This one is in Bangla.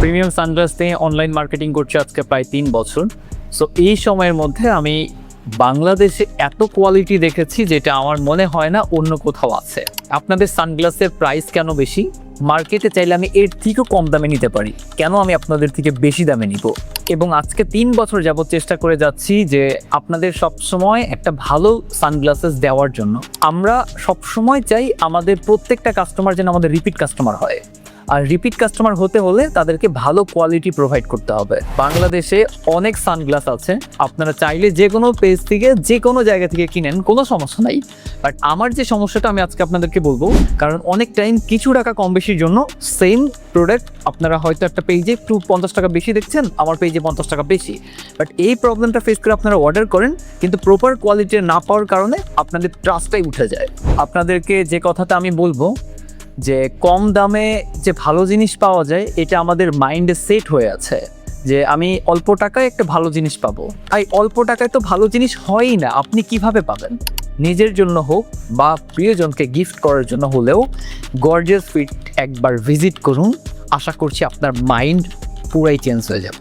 প্রিমিয়াম সানগ্লাস নিয়ে অনলাইন মার্কেটিং করছি আজকে প্রায় 3 বছর। সো এই সময়ের মধ্যে আমি বাংলাদেশে এত কোয়ালিটি দেখেছি যেটা আমার মনে হয় না অন্য কোথাও আছে। আপনাদের সানগ্লাসের প্রাইস কেন বেশি? মার্কেটে চাইলে আমি এর থেকেও কম দামে নিতে পারি, কেন আমি আপনাদের থেকে বেশি দামে নিব? এবং আজকে 3 বছর যাবত চেষ্টা করে যাচ্ছি যে আপনাদের সবসময় একটা ভালো সানগ্লাসেস দেওয়ার জন্য। আমরা সবসময় চাই আমাদের প্রত্যেকটা কাস্টমার যেন আমাদের রিপিট কাস্টমার হয়, আর রিপিট কাস্টমার হতে হলে তাদেরকে ভালো কোয়ালিটি প্রোভাইড করতে হবে। বাংলাদেশে অনেক সানগ্লাস আছে, আপনারা চাইলে যে কোনো পেজ থেকে যে কোনো জায়গা থেকে কিনেন, কোনো সমস্যা নাই। বাট আমার যে সমস্যাটা আমি আজকে আপনাদেরকে বলবো, কারণ অনেক টাইম কিছু টাকা কম বেশির জন্য সেম প্রোডাক্ট আপনারা হয়তো একটা পেজে একটু 50 টাকা বেশি দেখছেন, আমার পেজে 50 টাকা বেশি। বাট এই প্রবলেমটা ফেস করে আপনারা অর্ডার করেন, কিন্তু প্রপার কোয়ালিটি না পাওয়ার কারণে আপনাদের ট্রাস্টটাই উঠে যায়। আপনাদেরকে যে কথাটা আমি বলবো যে কম দামে যে ভালো জিনিস পাওয়া যায়, এটা আমাদের মাইন্ডে সেট হয়ে আছে যে আমি অল্প টাকায় একটা ভালো জিনিস পাবো। তাই অল্প টাকায় তো ভালো জিনিস হয়ই না, আপনি কিভাবে পাবেন? নিজের জন্য হোক বা প্রিয়জনকে গিফট করার জন্য হলেও গর্জিয়াস ফিট একবার ভিজিট করুন, আশা করছি আপনার মাইন্ড পুরাই চেঞ্জ হয়ে যাবে।